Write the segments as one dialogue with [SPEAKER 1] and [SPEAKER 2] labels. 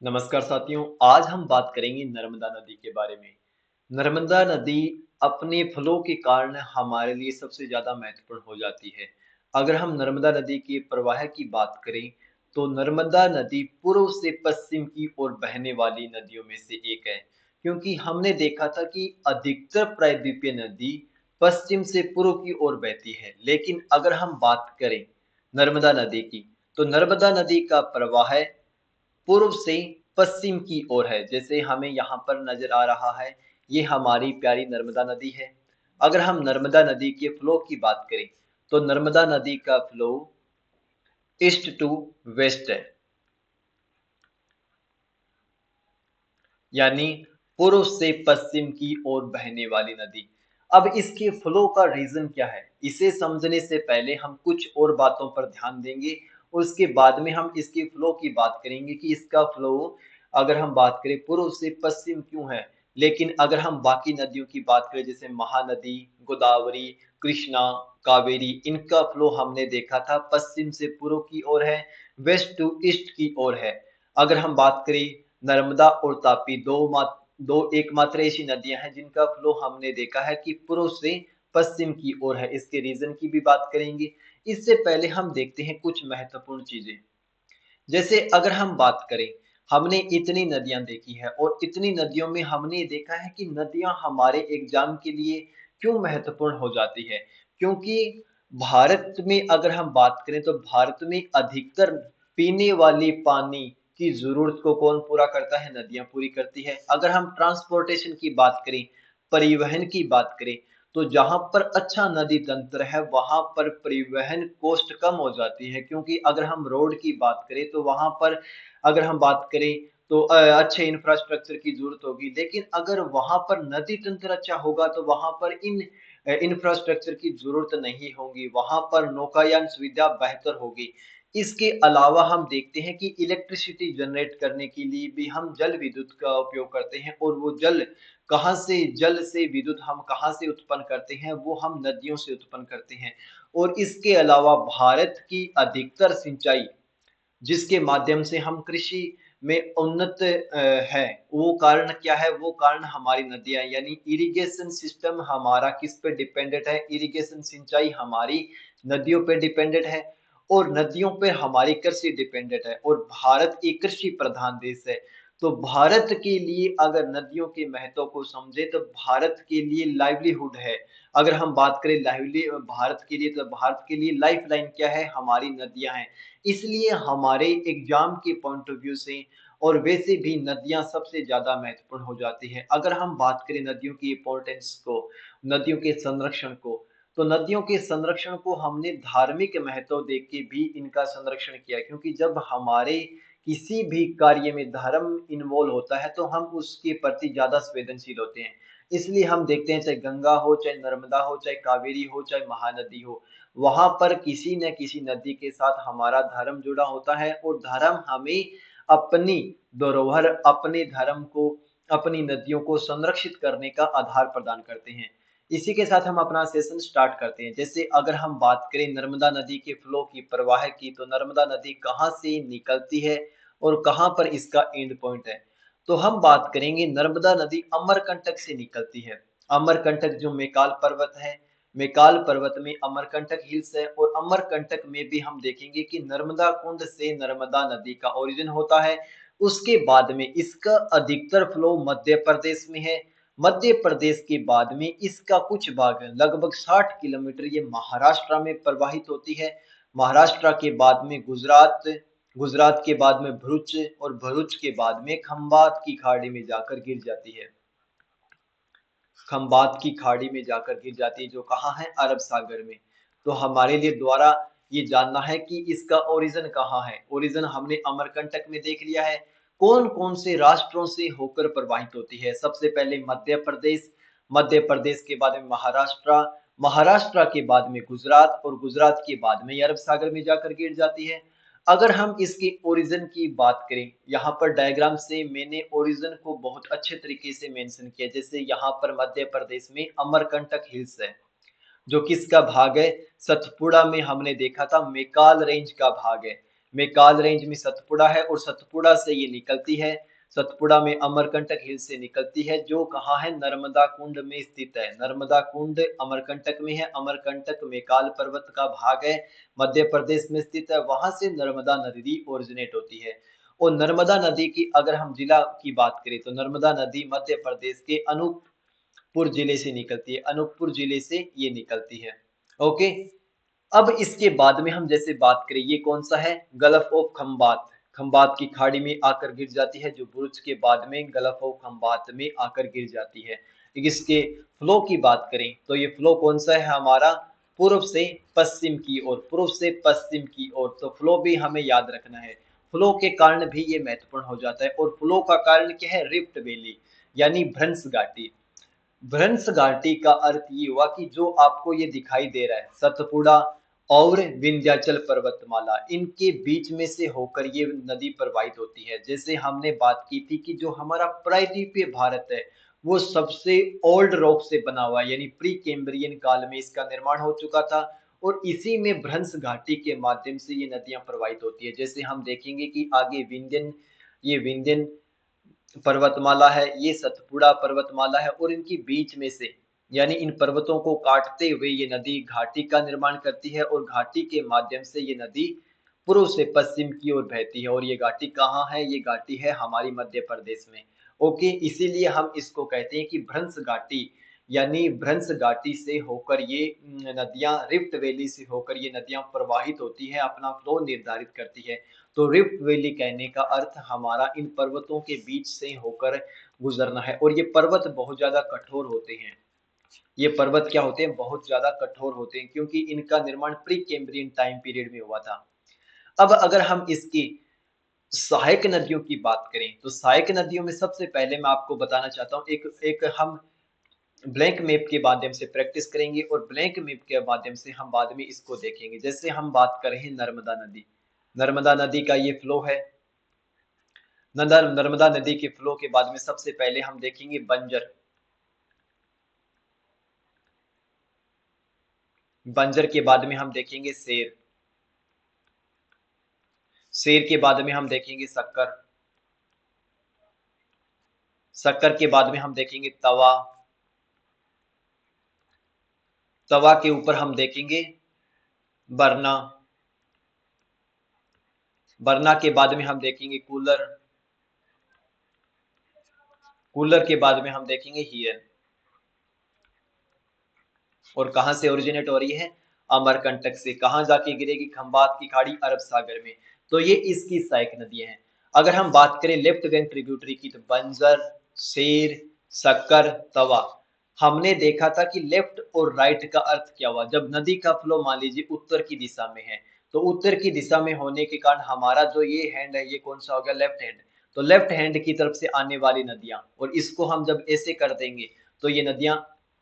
[SPEAKER 1] नमस्कार साथियों, आज हम बात करेंगे नर्मदा नदी के बारे में। नर्मदा नदी अपने फ्लो के कारण हमारे लिए सबसे ज़्यादा महत्वपूर्ण हो जाती है। अगर हम नर्मदा नदी के प्रवाह की बात करें, तो नर्मदा नदी पूर्व से पश्चिम की ओर बहने वाली नदियों में से एक है। क्योंकि हमने देखा था कि अधिकतर प्रायद्वीपीय नदी पश्चिम से पूर्व की ओर बहती है। लेकिन अगर हम बात करें नर्मदा नदी की, तो नर्मदा नदी का प्रवाह पूर्व से पश्चिम की ओर है। जैसे हमें यहाँ पर नजर आ रहा है, ये हमारी प्यारी नर्मदा नदी है। अगर हम नर्मदा नदी के फ्लो की बात करें, तो नर्मदा नदी का फ्लो ईस्ट टू वेस्ट है, यानी पूर्व से पश्चिम की ओर बहने वाली नदी। अब इसके फ्लो का रीजन क्या है, इसे समझने से पहले हम कुछ और बातों पर ध्यान देंगे। उसके बाद में हम इसके फ्लो की बात करेंगे कि इसका फ्लो, अगर हम बात करें पूर्व से पश्चिम क्यों है। लेकिन अगर हम बाकी नदियों की बात करें, जैसे महानदी, गोदावरी, कृष्णा, कावेरी, इनका फ्लो हमने देखा था पश्चिम से पूर्व की ओर है, वेस्ट टू ईस्ट की ओर है। अगर हम बात करें नर्मदा और तापी, दो एकमात्र ऐसी नदियां हैं जिनका फ्लो हमने देखा है कि पूर्व से पश्चिम की ओर है। इसके रीजन की भी बात करेंगे। इससे पहले हम देखते हैं कुछ महत्वपूर्ण चीजें। जैसे अगर हम बात करें, हमने इतनी नदियां देखी है और इतनी नदियों में हमने देखा है कि नदियां हमारे एग्जाम के लिए क्यों महत्वपूर्ण हो जाती है। क्योंकि भारत में अगर हम बात करें, तो भारत में अधिकतर पीने वाले पानी की जरूरत को कौन पूरा करता है, नदियां पूरी करती है। अगर हम ट्रांसपोर्टेशन की बात करें, परिवहन की बात करें, तो जहां पर अच्छा नदी तंत्र है वहां पर परिवहन कॉस्ट कम हो जाती है। क्योंकि अगर हम रोड की बात करें, तो वहां पर अगर हम बात करें, तो अच्छे इंफ्रास्ट्रक्चर की जरूरत होगी। लेकिन अगर वहां पर नदी तंत्र अच्छा होगा, तो वहां पर इन इंफ्रास्ट्रक्चर की जरूरत नहीं होगी, वहां पर नौकायान सुविधा बेहतर होगी। इसके अलावा हम देखते हैं कि इलेक्ट्रिसिटी जनरेट करने के लिए भी हम जल विद्युत का उपयोग करते हैं, और वो जल से विद्युत हम कहाँ से उत्पन्न करते हैं, वो हम नदियों से उत्पन्न करते हैं। और इसके अलावा भारत की अधिकतर सिंचाई जिसके माध्यम से हम कृषि में उन्नत है, वो कारण क्या है, वो कारण हमारी नदियां, यानी इरिगेशन सिस्टम हमारा किस पे डिपेंडेंट है, इरिगेशन सिंचाई हमारी नदियों पे डिपेंडेंट है। और नदियों पे हमारी कृषि डिपेंडेंट है, और भारत एक कृषि प्रधान देश है। तो भारत के लिए अगर नदियों के महत्व को समझे, तो भारत के लिए लाइवलीहुड है। अगर हम बात करें लाइवली भारत के लिए, तो भारत के लिए लाइफ लाइन क्या है, हमारी नदियां हैं। इसलिए हमारे एग्जाम के पॉइंट ऑफ व्यू से और वैसे भी नदियां सबसे ज्यादा महत्वपूर्ण हो जाती है। अगर हम बात करें नदियों की इंपॉर्टेंस को, नदियों के संरक्षण को, तो नदियों के संरक्षण को हमने धार्मिक महत्व देख के भी इनका संरक्षण किया। क्योंकि जब हमारे किसी भी कार्य में धर्म इन्वॉल्व होता है, तो हम उसके प्रति ज्यादा संवेदनशील होते हैं। इसलिए हम देखते हैं, चाहे गंगा हो, चाहे नर्मदा हो, चाहे कावेरी हो, चाहे महानदी हो, वहां पर किसी न किसी नदी के साथ हमारा धर्म जुड़ा होता है। और धर्म हमें अपनी धरोहर, अपने धर्म को, अपनी नदियों को संरक्षित करने का आधार प्रदान करते हैं। इसी के साथ हम अपना सेशन स्टार्ट करते हैं। जैसे अगर हम बात करें नर्मदा नदी के फ्लो की, प्रवाह की, तो नर्मदा नदी कहाँ से निकलती है और कहाँ पर इसका एंड पॉइंट है। तो हम बात करेंगे, नर्मदा नदी अमरकंटक से निकलती है। अमरकंटक जो मेकाल पर्वत है, मेकाल पर्वत में अमरकंटक हिल्स है, और अमरकंटक में भी हम देखेंगे कि नर्मदा कुंड से नर्मदा नदी का ओरिजिन होता है। उसके बाद में इसका अधिकतर फ्लो मध्य प्रदेश में है। मध्य प्रदेश के बाद में इसका कुछ भाग, लगभग 60 किलोमीटर, ये महाराष्ट्र में प्रवाहित होती है। महाराष्ट्र के बाद में गुजरात, गुजरात के बाद में भरूच, और भरूच के बाद में खंबात की खाड़ी में जाकर गिर जाती है। खंबात की खाड़ी में जाकर गिर जाती है, जो कहाँ है, अरब सागर में। तो हमारे लिए द्वारा ये जानना है कि इसका ओरिजिन कहाँ है। ओरिजिन हमने अमरकंटक में देख लिया है। कौन कौन से राष्ट्रों से होकर प्रवाहित होती है, सबसे पहले मध्य प्रदेश, मध्य प्रदेश के बाद में महाराष्ट्र, महाराष्ट्र के बाद में गुजरात, और गुजरात के बाद में अरब सागर में जाकर गिर जाती है। अगर हम इसके ओरिजिन की बात करें, यहाँ पर डायग्राम से मैंने ओरिजिन को बहुत अच्छे तरीके से मेंशन किया। जैसे यहाँ पर मध्य प्रदेश में अमरकंटक हिल्स है, जो किसका भाग है, सतपुड़ा में हमने देखा था मेकाल रेंज का भाग है। मेकाल रेंज में सतपुड़ा है और सतपुड़ा से ये निकलती है। सतपुड़ा में अमरकंटक हिल से निकलती है, जो कहाँ है, नर्मदा कुंड में स्थित है। नर्मदा कुंड अमरकंटक में है। अमरकंटक मेकाल पर्वत का भाग है, मध्य प्रदेश में स्थित है। वहां से नर्मदा नदी ओरिजिनेट होती है। और नर्मदा नदी की अगर हम जिला की बात करें तो नर्मदा नदी मध्य प्रदेश के अनूपपुर जिले से निकलती है। अनूपपुर जिले से ये निकलती है। ओके। अब इसके बाद में हम जैसे बात करें, ये कौन सा है, गल्फ ऑफ खंबात। खंबात की खाड़ी में आकर गिर जाती है, जो बुर्ज के बाद में गल्फ ऑफ खंबात में आकर गिर जाती है। इसके फ्लो की बात करें तो ये फ्लो कौन सा है हमारा, पूर्व से पश्चिम की ओर, पूर्व से पश्चिम की ओर। तो फ्लो भी हमें याद रखना है। फ्लो के कारण भी ये महत्वपूर्ण हो जाता है। और फ्लो का कारण क्या है, रिफ्ट वैली यानी भ्रंश घाटी। भ्रंश घाटी का अर्थ ये हुआ कि जो आपको ये दिखाई दे रहा है, सतपुड़ा और विंध्याचल पर्वतमाला, इनके बीच में से होकर ये नदी प्रवाहित होती है। जैसे हमने बात की थी कि जो हमारा प्रायद्वीपीय भारत है वो सबसे ओल्ड रॉक से बना हुआ है, यानी प्री कैम्ब्रियन काल में इसका निर्माण हो चुका था। और इसी में भ्रंश घाटी के माध्यम से ये नदियां प्रवाहित होती है। जैसे हम देखेंगे कि आगे विंध्यन पर्वतमाला है, ये सतपुड़ा पर्वतमाला है, और इनकी बीच में से, यानी इन पर्वतों को काटते हुए ये नदी घाटी का निर्माण करती है। और घाटी के माध्यम से ये नदी पूर्व से पश्चिम की ओर बहती है। और ये घाटी कहाँ है, ये घाटी है हमारी मध्य प्रदेश में। ओके, इसीलिए हम इसको कहते हैं कि भ्रंश घाटी, यानी भ्रंश घाटी से होकर ये नदियां, रिफ्ट वैली से होकर ये नदियां प्रवाहित होती है, अपना फ्लो निर्धारित करती है। तो रिफ्ट वैली कहने का अर्थ हमारा इन पर्वतों के बीच से होकर गुजरना है। और ये पर्वत बहुत ज्यादा कठोर होते हैं। ये पर्वत क्या होते हैं, बहुत ज्यादा कठोर होते हैं, क्योंकि इनका निर्माण प्री कैम्ब्रियन टाइम पीरियड में हुआ था। अब अगर हम इसकी सहायक नदियों की बात करें तो सहायक नदियों में सबसे पहले मैं आपको बताना चाहता हूँ, एक एक हम ब्लैंक मैप के माध्यम से प्रैक्टिस करेंगे, और ब्लैंक मैप के माध्यम से हम बाद में इसको देखेंगे। जैसे हम बात कर रहे हैं नर्मदा नदी, नर्मदा नदी का ये फ्लो है। नर्मदा नदी के फ्लो के बाद में सबसे पहले हम देखेंगे बंजर। बंजर के बाद में हम देखेंगे शेर। शेर के बाद में हम देखेंगे शक्कर। शक्कर के बाद में हम देखेंगे तवा। तवा के ऊपर हम देखेंगे बरना। बरना के बाद में हम देखेंगे कूलर। कूलर के बाद में हम देखेंगे हियन। और कहां से ओरिजिनेट हो रही है, अमरकंटक से। कहां जाके गिरेगी, खंबात की खाड़ी, अरब सागर में। तो ये इसकी सहायक नदियां हैं। अगर हम बात करें लेफ्ट बैंक ट्रिब्यूटरी की तो बंजर, शेर, शक्कर, तवा। हमने देखा था कि लेफ्ट और राइट का अर्थ क्या हुआ, जब नदी का फ्लो मान लीजिए उत्तर की दिशा में है, तो उत्तर की दिशा में होने के कारण हमारा जो ये हैंड है, ये कौन सा हो गया, लेफ्ट हैंड। तो लेफ्ट हैंड की तरफ से आने वाली नदियां, और इसको हम जब ऐसे कर देंगे तो ये नदियां,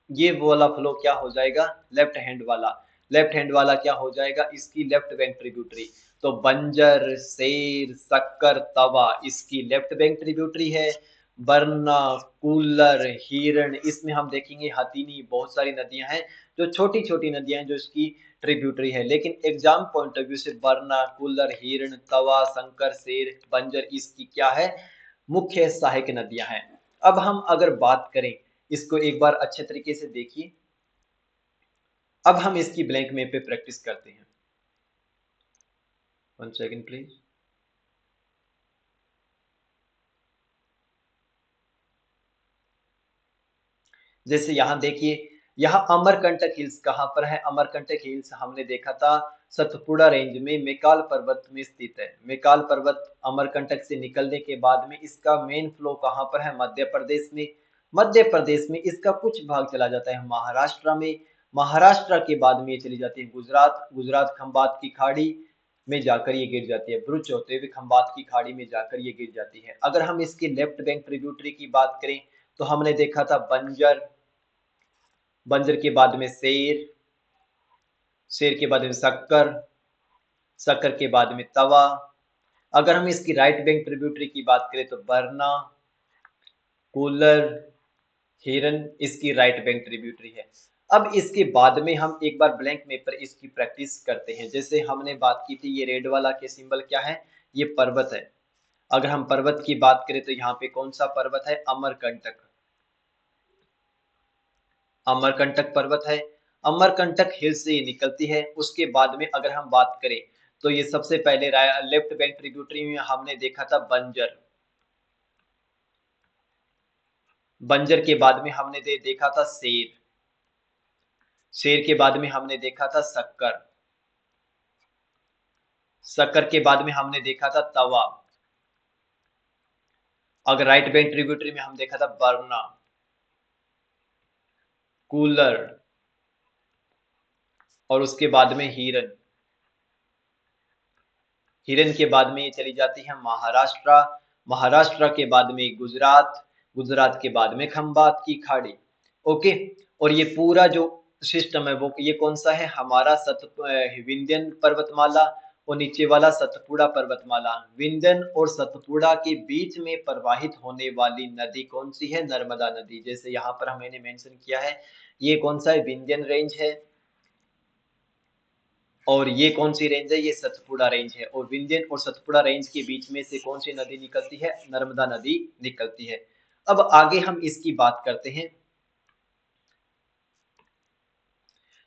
[SPEAKER 1] ये वाला फ्लो क्या हो जाएगा, लेफ्ट हैंड वाला। लेफ्ट हैंड वाला क्या हो जाएगा, इसकी लेफ्ट बैंक ट्रिब्यूटरी। तो बंजर, शेर, शक्कर, तवा इसकी लेफ्ट बैंक ट्रिब्यूटरी है। बरना, कूलर, हिरण, इसमें हम देखेंगे हथिनी, बहुत सारी नदियां हैं जो छोटी छोटी नदियां हैं जो इसकी ट्रिब्यूटरी है। लेकिन एग्जाम पॉइंट ऑफ व्यू से बरना, कूलर, हिरण, तवा, शंकर, शेर, बंजर इसकी क्या है, मुख्य सहायक नदियां हैं। अब हम अगर बात करें, इसको एक बार अच्छे तरीके से देखिए। अब हम इसकी ब्लैंक मैप पे प्रैक्टिस करते हैं। 1 सेकंड प्लीज। जैसे यहाँ देखिए, यहाँ अमरकंटक हिल्स कहाँ पर है, अमरकंटक हिल्स हमने देखा था सतपुड़ा रेंज में मेकाल पर्वत में स्थित है। मेकाल पर्वत अमरकंटक से निकलने के बाद में इसका मेन फ्लो कहाँ पर है, मध्य प्रदेश में। मध्य प्रदेश में इसका कुछ भाग चला जाता है महाराष्ट्र में। महाराष्ट्र के बाद में ये चली जाती है गुजरात। गुजरात खंबात की खाड़ी में जाकर ये गिर जाती है, भरूच होते हुए खंबात की खाड़ी में जाकर ये गिर जाती है। अगर हम इसकी लेफ्ट बैंक ट्रिब्यूटरी की बात करें तो हमने देखा था बंजर। बंजर के बाद में शेर। शेर के बाद में शक्कर। शक्कर के बाद में तवा। अगर हम इसकी राइट बैंक ट्रिब्यूटरी की बात करें तो बरना, कूलर, हिरन इसकी राइट बैंक ट्रिब्यूटरी है। अब इसके बाद में हम एक बार ब्लैंक में पर इसकी प्रैक्टिस करते हैं। जैसे हमने बात की थी, ये रेड वाला के सिंबल क्या है, ये पर्वत है। अगर हम पर्वत की बात करें तो यहाँ पे कौन सा पर्वत है, अमरकंटक। अमरकंटक पर्वत है। अमरकंटक हिल से ये निकलती है। उसके बाद में अगर हम बात करें तो ये सबसे पहले लेफ्ट बैंक ट्रिब्यूटरी में हमने देखा था बंजर। बंजर के बाद में हमने देखा था शेर। शेर के बाद में हमने देखा था शक्कर। शक्कर के बाद में हमने देखा था तवा। अगर राइट बैंक ट्रिब्यूटरी में हम देखा था बरना, कूलर, और उसके बाद में हिरन। हिरन के बाद में ये चली जाती है महाराष्ट्र। महाराष्ट्र के बाद में गुजरात। गुजरात के बाद में खंबात की खाड़ी। ओके। और ये पूरा जो सिस्टम है वो ये कौन सा है हमारा, विंध्यन पर्वतमाला, और नीचे वाला सतपुड़ा पर्वतमाला। विंध्यन और सतपुड़ा के बीच में प्रवाहित होने वाली नदी कौन सी है, नर्मदा नदी। जैसे यहाँ पर मैंने मेंशन किया है, ये कौन सा है, विंध्यन रेंज है। और ये कौन सी रेंज है, ये सतपुड़ा रेंज है। और विंध्यन और सतपुड़ा रेंज के बीच में से कौन सी नदी निकलती है, नर्मदा नदी निकलती है। अब आगे हम इसकी बात करते हैं।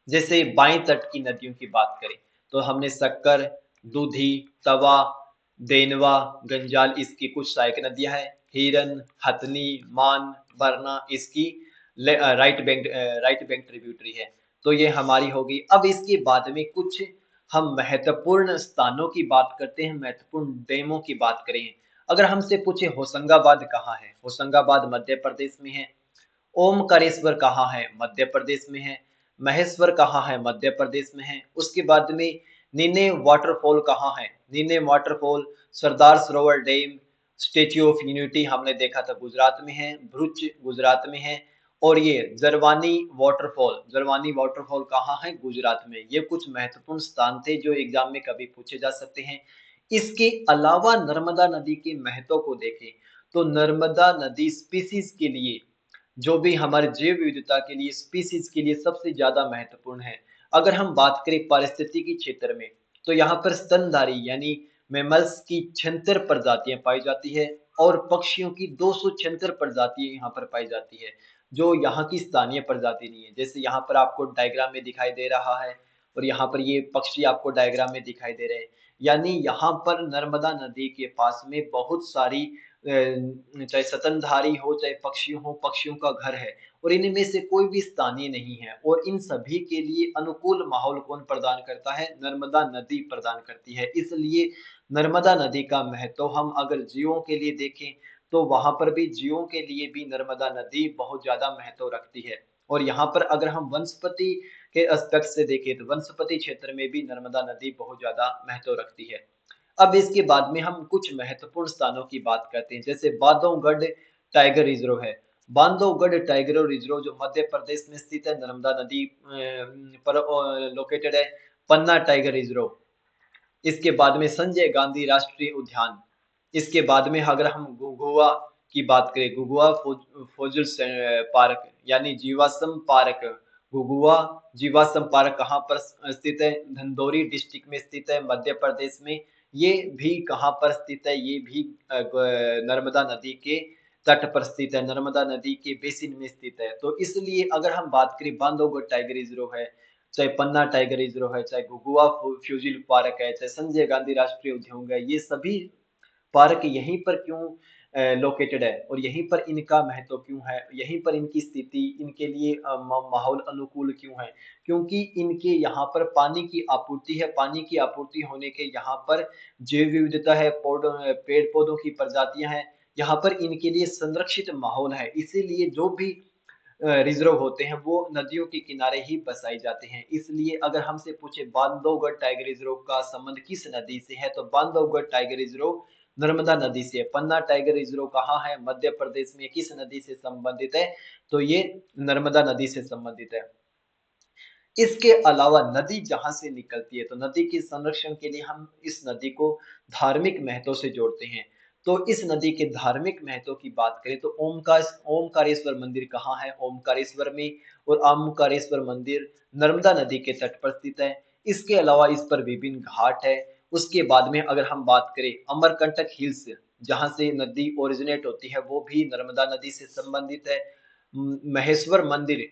[SPEAKER 1] जैसे बाएं तट की नदियों की बात करें तो हमने शक्कर, दूधी, तवा, देनवा, गंजाल, इसकी कुछ सहायक नदियां हैं। हिरन, हथनी, मान, बरना इसकी राइट बैंक ट्रिब्यूटरी है। तो ये हमारी होगी। अब इसके बाद में कुछ हम महत्वपूर्ण स्थानों की बात करते हैं, महत्वपूर्ण डैमों की बात करें। अगर हमसे पूछे होशंगाबाद कहाँ है, होशंगाबाद मध्य प्रदेश में है। ओमकारेश्वर कहाँ है, मध्य प्रदेश में है। महेश्वर कहाँ है, मध्य प्रदेश में है। उसके बाद में नीने वाटरफॉल कहाँ है, नीने waterfall, Sardar Sarovar dam, statue of unity हमने देखा था गुजरात में है, भरूच गुजरात में है। और ये जरवानी वाटरफॉल कहाँ है, गुजरात में। ये कुछ महत्वपूर्ण स्थान थे जो एग्जाम में कभी पूछे जा सकते हैं। इसके अलावा नर्मदा नदी के महत्व को देखें तो नर्मदा नदी स्पीसीज के लिए, जो भी हमारे जैव विविधता के लिए, स्पीसीज के लिए सबसे ज्यादा महत्वपूर्ण है। अगर हम बात करें पारिस्थितिकी क्षेत्र में तो यहाँ पर स्तनधारी यानी मेमल्स की 76 प्रजातियां पाई जाती है। और पक्षियों की 276 प्रजातियां यहाँ पर पाई जाती है, जो यहाँ की स्थानीय प्रजाति नहीं है। जैसे यहाँ पर आपको डायग्राम में दिखाई दे रहा है, और यहाँ पर ये पक्षी आपको डायग्राम में दिखाई दे रहे हैं। यानी यहाँ पर नर्मदा नदी के पास में बहुत सारी चाहे स्तनधारी हो चाहे पक्षी हो, पक्षियों का घर है। और इनमें से कोई भी स्थानीय नहीं है। और इन सभी के लिए अनुकूल माहौल कौन प्रदान करता है, नर्मदा नदी प्रदान करती है। इसलिए नर्मदा नदी का महत्व हम अगर जीवों के लिए देखें तो वहां पर भी जीवों के लिए भी नर्मदा नदी बहुत ज्यादा महत्व रखती है। और यहाँ पर अगर हम वनस्पति के एस्पेक्ट से देखें तो वनस्पति क्षेत्र में भी नर्मदा नदी बहुत ज्यादा महत्व रखती है। अब इसके बाद में हम कुछ महत्वपूर्ण स्थानों की बात करते हैं। जैसे बांधवगढ़ टाइगर रिजर्व है। बांधवगढ़ टाइगर रिजर्व जो मध्य प्रदेश में स्थित है, नर्मदा नदी पर लोकेटेड है। पन्ना टाइगर रिजर्व। इसके बाद में संजय गांधी राष्ट्रीय उद्यान। इसके बाद में अगर हम गुगुआ की बात करें, गुगुआ फोजिल पार्क यानी जीवाश्म पार्क। गुगुआ जीवाश्म पार्क कहाँ पर स्थित है, धंधोरी डिस्ट्रिक्ट में स्थित है, मध्य प्रदेश में। ये भी कहाँ पर स्थित है, ये भी नर्मदा नदी के तट पर स्थित है, नर्मदा नदी के बेसिन में स्थित है। तो इसलिए अगर हम बात करें बांधवगढ़ टाइगर रिजर्व है, चाहे पन्ना टाइगर रिजर्व है, चाहे घुघुआ फ्यूजिल पार्क है, चाहे संजय गांधी राष्ट्रीय उद्यान है, ये सभी पार्क यहीं पर क्यों लोकेटेड है और यहीं पर इनका महत्व क्यों है, यहीं पर इनकी स्थिति, इनके लिए माहौल अनुकूल क्यों है। क्योंकि इनके यहाँ पर पानी की आपूर्ति है। पानी की आपूर्ति होने के यहाँ पर जैव विविधता है, पेड़ पौधों की प्रजातियां हैं। यहाँ पर इनके लिए संरक्षित माहौल है। इसीलिए जो भी रिजर्व होते हैं वो नदियों के किनारे ही बसाए जाते हैं। इसलिए अगर हमसे पूछे बांधवगढ़ टाइगर रिजर्व का संबंध किस नदी से है तो बांधवगढ़ टाइगर रिजर्व नर्मदा नदी से है। पन्ना टाइगर रिजर्व कहाँ है, मध्य प्रदेश में, किस नदी से संबंधित है तो ये नर्मदा नदी से संबंधित है। इसके अलावा नदी जहां से निकलती है तो नदी के संरक्षण के लिए हम इस नदी को धार्मिक महत्व से जोड़ते हैं। तो इस नदी के धार्मिक महत्व की बात करें तो ओमकारेश्वर मंदिर कहाँ है? ओमकारेश्वर में, और ओमकारेश्वर मंदिर नर्मदा नदी के तट पर स्थित है। इसके अलावा इस पर विभिन्न घाट है। उसके बाद में अगर हम बात करें अमरकंटक हिल्स, जहाँ से नदी ओरिजिनेट होती है, वो भी नर्मदा नदी से संबंधित है। महेश्वर मंदिर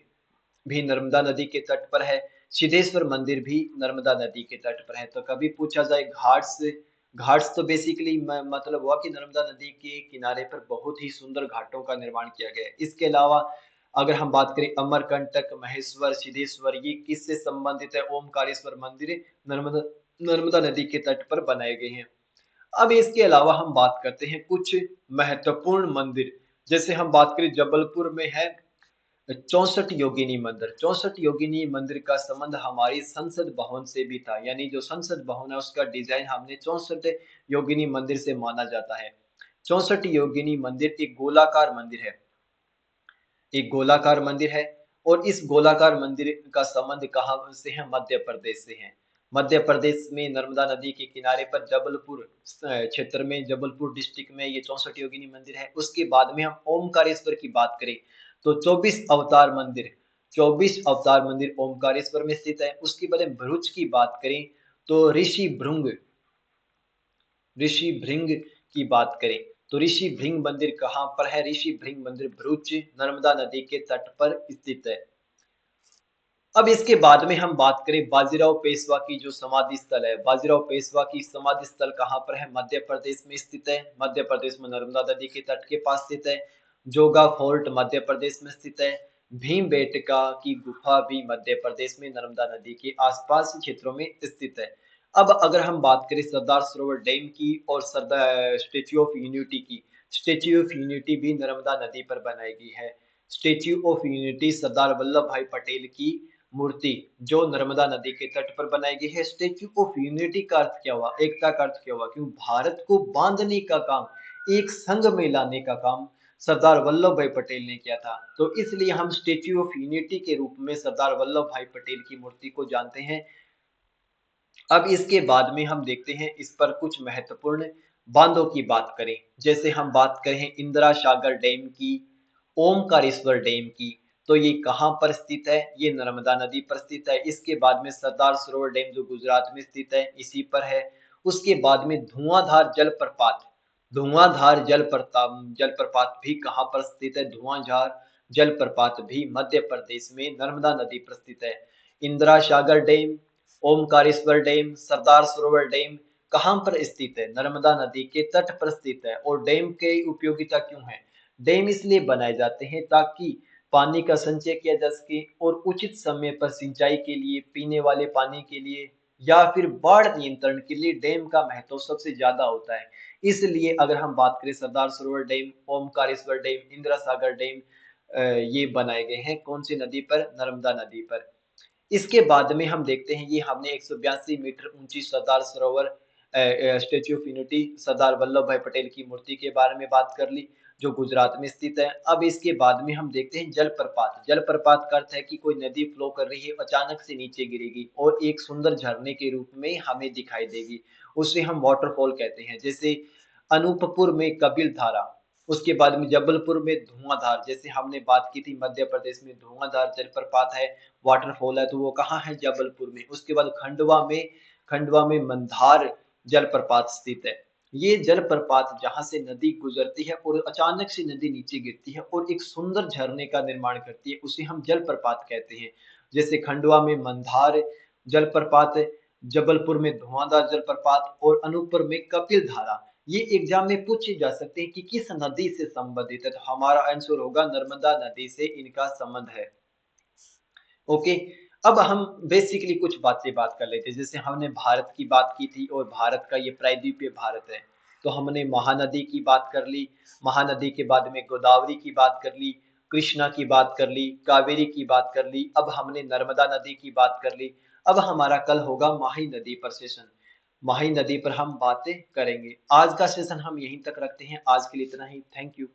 [SPEAKER 1] भी नर्मदा नदी के तट पर है। सिद्धेश्वर मंदिर भी नर्मदा नदी के तट पर है। तो कभी पूछा जाए घाट्स, घाट्स तो बेसिकली मतलब हुआ कि नर्मदा नदी के किनारे पर बहुत ही सुंदर घाटों का निर्माण किया गया है। इसके अलावा अगर हम बात करें अमरकंटक, महेश्वर, सिद्धेश्वर, ये किससे संबंधित है? ओमकारेश्वर मंदिर नर्मदा नर्मदा नदी के तट पर बनाए गए हैं। अब इसके अलावा हम बात करते हैं कुछ महत्वपूर्ण मंदिर। जैसे हम बात करें जबलपुर में है 64 योगिनी मंदिर। 64 योगिनी मंदिर का संबंध हमारी संसद भवन से भी था, यानी जो संसद भवन है उसका डिजाइन हमने 64 योगिनी मंदिर से माना जाता है। 64 योगिनी मंदिर एक गोलाकार मंदिर है, एक गोलाकार मंदिर है। और इस गोलाकार मंदिर का संबंध कहाँ से है? मध्य प्रदेश से है। मध्य प्रदेश में नर्मदा नदी के किनारे पर जबलपुर क्षेत्र में, जबलपुर डिस्ट्रिक्ट में ये 64 योगिनी मंदिर है। उसके बाद में हम ओमकारेश्वर की बात करें तो 24 अवतार मंदिर, 24 अवतार मंदिर ओमकारेश्वर में स्थित है। उसके बाद हम भरूच की बात करें तो ऋषि भृंग की बात करें तो ऋषि भृंग मंदिर कहाँ पर है? ऋषि भृंग मंदिर भरूच नर्मदा नदी के तट पर स्थित है। अब इसके बाद में हम बात करें बाजीराव पेशवा की जो समाधि स्थल है। बाजीराव पेशवा की समाधि स्थल कहाँ पर है? मध्य प्रदेश में स्थित है। मध्य प्रदेश में नर्मदा नदी के तट के पास स्थित है। जोगा फोर्ट मध्य प्रदेश में स्थित है। भीमबेटका की गुफा भी मध्य प्रदेश में नर्मदा नदी के आसपास क्षेत्रों में स्थित है। अब अगर हम बात करें सरदार सरोवर डैम की और सरदार स्टेच्यू ऑफ यूनिटी की, स्टेच्यू ऑफ यूनिटी भी नर्मदा नदी पर बनाई गई है। Statue of unity Sardar Vallabh भाई पटेल की मूर्ति जो नर्मदा नदी के तट पर बनाई गई है। स्टेच्यू ऑफ यूनिटी का अर्थ क्या हुआ? एकता का अर्थ क्या हुआ? क्यों भारत को बांधने का काम, एक संघ में लाने का काम सरदार वल्लभ भाई पटेल ने किया था। तो इसलिए हम स्टेच्यू ऑफ यूनिटी के रूप में सरदार वल्लभ भाई पटेल की मूर्ति को जानते हैं। अब इसके बाद में हम देखते हैं इस पर कुछ महत्वपूर्ण बांधों की बात करें। जैसे हम बात करें इंदिरा सागर डैम की, ओमकारेश्वर डैम की, तो ये कहाँ पर स्थित है? ये नर्मदा नदी पर स्थित है। इसके बाद में सरदार सरोवर डैम जो गुजरात में स्थित है, इसी पर है। उसके बाद में धुआंधार जलप्रपात, धुआंधार जलप्रपात भी कहाँ पर स्थित है? धुआंधार जलप्रपात भी मध्य प्रदेश में नर्मदा नदी पर स्थित है। Indira Sagar dam, Omkareshwar dam, Sardar Sarovar dam कहाँ पर स्थित है? नर्मदा नदी के तट पर स्थित है। और डैम की उपयोगिता क्यों है? डैम इसलिए बनाए जाते हैं ताकि पानी का संचय किया जा सके और उचित समय पर सिंचाई के लिए, पीने वाले पानी के लिए या फिर बाढ़ नियंत्रण के लिए डैम का महत्व सबसे ज्यादा होता है। इसलिए अगर हम बात करें Sardar Sarovar dam, Omkareshwar dam, Indira Sagar dam, ये बनाए गए हैं कौन सी नदी पर? नर्मदा नदी पर। इसके बाद में हम देखते हैं ये हमने 182 मीटर ऊंची Sardar Sarovar statue of unity Sardar Vallabh भाई पटेल की मूर्ति के बारे में बात कर ली जो गुजरात में स्थित है। अब इसके बाद में हम देखते हैं जलप्रपात। जलप्रपात का अर्थ है कि कोई नदी फ्लो कर रही है, अचानक से नीचे गिरेगी और एक सुंदर झरने के रूप में हमें दिखाई देगी, उसे हम वाटरफॉल कहते हैं। जैसे अनूपपुर में कपिल धारा, उसके बाद में जबलपुर में धुआंधार, जैसे हमने बात की थी मध्य प्रदेश में धुआंधार जलप्रपात है, वाटरफॉल है, तो वो कहाँ है? जबलपुर में। उसके बाद खंडवा में मंदार जलप्रपात स्थित है। ये जलप्रपात जहाँ से नदी गुजरती है और अचानक से नदी नीचे गिरती है और एक सुंदर झरने का निर्माण करती है, उसे हम जलप्रपात कहते हैं। जैसे खंडवा में मंदार जलप्रपात, जबलपुर में धुआंधार जलप्रपात और अनूपपुर में कपिल धारा। ये एग्जाम में पूछे जा सकते हैं कि किस नदी से संबंधित है, तो हमारा आंसर होगा नर्मदा नदी से इनका संबंध है। ओके, अब हम बेसिकली कुछ बात कर लेते हैं। जैसे हमने भारत की बात की थी और भारत का ये प्रायद्वीपीय भारत है, तो हमने महानदी की बात कर ली, महानदी के बाद में गोदावरी की बात कर ली, कृष्णा की बात कर ली, कावेरी की बात कर ली, अब हमने नर्मदा नदी की बात कर ली। अब हमारा कल होगा माही नदी पर सेशन, माही नदी पर हम बातें करेंगे। आज का सेशन हम यहीं तक रखते हैं। आज के लिए इतना ही। Thank you.